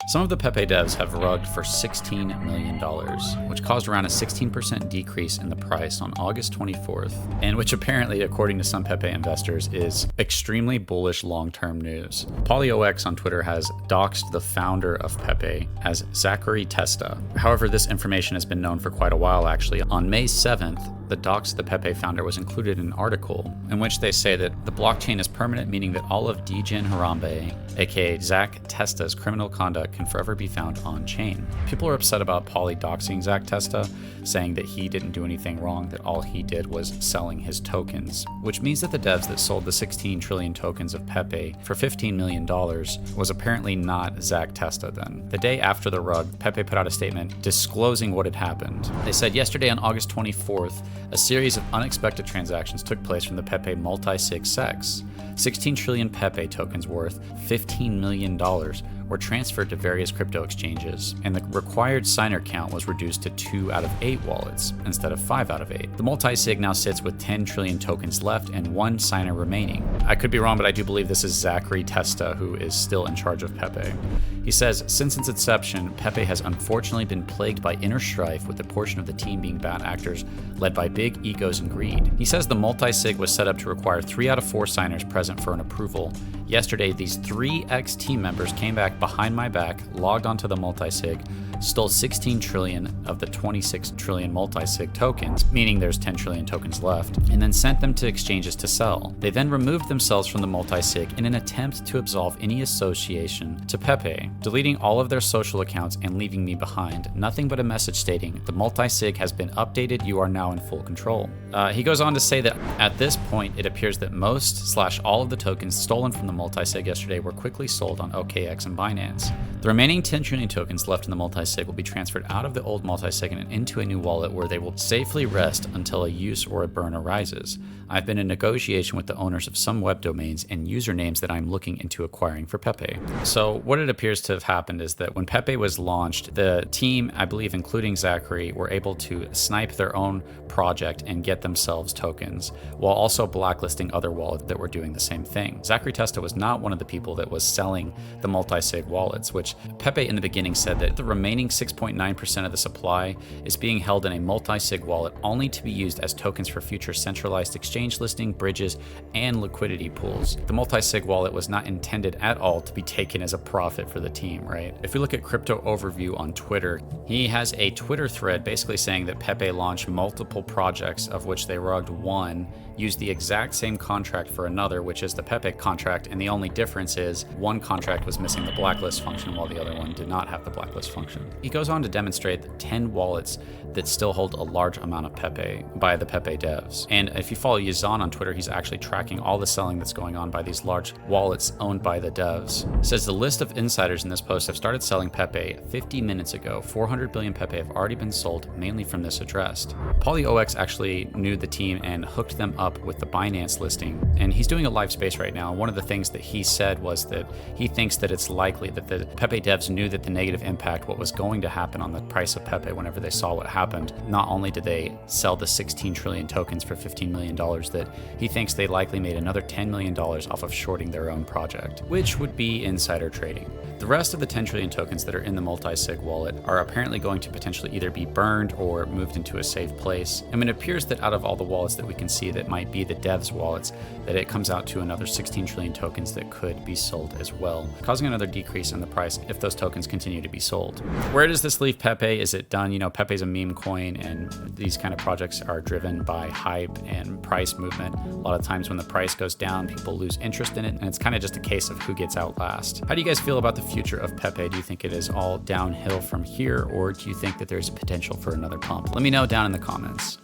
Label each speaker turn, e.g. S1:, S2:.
S1: Some of the Pepe devs have rugged for $16 million, which caused around a 16% decrease in the price on August 24th, and which apparently, according to some Pepe investors, is extremely bullish long-term news. PolyOX on Twitter has doxed the founder of Pepe as Zachary Testa. However, this information has been known for quite a while actually. On May 7th, the dox of the Pepe founder was included in an article in which they say that the blockchain is permanent, meaning that all of Djinn Harambe, aka Zach Testa's criminal conduct, can forever be found on chain. People are upset about Poly doxing Zach Testa, saying that he didn't do anything wrong, that all he did was selling his tokens, which means that the devs that sold the 16 trillion tokens of Pepe for $15 million was apparently not Zach Testa then. The day after the rug, Pepe put out a statement disclosing what had happened. They said, yesterday on August 24th, a series of unexpected transactions took place from the Pepe multisig SEX. 16 trillion Pepe tokens worth $15 million were transferred to various crypto exchanges, and the required signer count was reduced to 2 out of 8 wallets instead of 5 out of 8. The multisig now sits with 10 trillion tokens left and 1 signer remaining. I could be wrong, but I do believe this is Zachary Testa who is still in charge of Pepe. He says, since its inception, Pepe has unfortunately been plagued by inner strife, with a portion of the team being bad actors led by big egos and greed. He says the multisig was set up to require 3 out of 4 signers present for an approval. Yesterday, these 3 ex-team members came back behind my back, logged onto the multisig, stole 16 trillion of the 26 trillion multisig tokens, meaning there's 10 trillion tokens left, and then sent them to exchanges to sell. They then removed themselves from the multisig in an attempt to absolve any association to Pepe, deleting all of their social accounts and leaving me behind. Nothing but a message stating, the multisig has been updated, you are now in full control. He goes on to say that at this point, it appears that most/all of the tokens stolen from the multisig yesterday were quickly sold on OKX and Binance. The remaining 10 trillion tokens left in the multisig will be transferred out of the old multisig and into a new wallet where they will safely rest until a use or a burn arises. I've been in negotiation with the owners of some web domains and usernames that I'm looking into acquiring for Pepe. So what it appears to have happened is that when Pepe was launched, the team, I believe including Zachary, were able to snipe their own project and get themselves tokens, while also blacklisting other wallets that were doing the same thing. Zachary Testa was not one of the people that was selling the multisig wallets, which Pepe in the beginning said that the remaining 6.9% of the supply is being held in a multisig wallet only to be used as tokens for future centralized exchange listing, bridges, and liquidity pools. The multisig wallet was not intended at all to be taken as a profit for the team, right? If we look at Crypto Overview on Twitter, he has a Twitter thread basically saying that Pepe launched multiple projects, of which they rugged one, used the exact same contract for another, which is the Pepe contract, and the only difference is one contract was missing the blacklist function while the other one did not have the blacklist function. He goes on to demonstrate that 10 wallets that still hold a large amount of Pepe by the Pepe devs. And if you follow Yazan on Twitter, he's actually tracking all the selling that's going on by these large wallets owned by the devs. It says the list of insiders in this post have started selling Pepe 50 minutes ago. 400 billion Pepe have already been sold, mainly from this address. PolyOX actually knew the team and hooked them up with the Binance listing, and he's doing a live space right now. One of the things that he said was that he thinks that it's likely that the Pepe devs knew that the negative impact, what was going to happen on the price of Pepe whenever they saw what happened. Not only did they sell the 16 trillion tokens for $15 million, that he thinks they likely made another $10 million off of shorting their own project, which would be insider trading. The rest of the 10 trillion tokens that are in the multisig wallet are apparently going to potentially either be burned or moved into a safe place. I mean, it appears that out of all the wallets that we can see that might be the devs wallets, that it comes out to another 16 trillion tokens that could be sold as well, causing another decrease in the price if those tokens continue to be sold. Where does this leave Pepe? Is it done? You know, Pepe's a meme coin, and these kind of projects are driven by hype and price movement. A lot of times when the price goes down, people lose interest in it, and it's kind of just a case of who gets out last. How do you guys feel about the future of Pepe? Do you think it is all downhill from here, or do you think that there's a potential for another pump? Let me know down in the comments.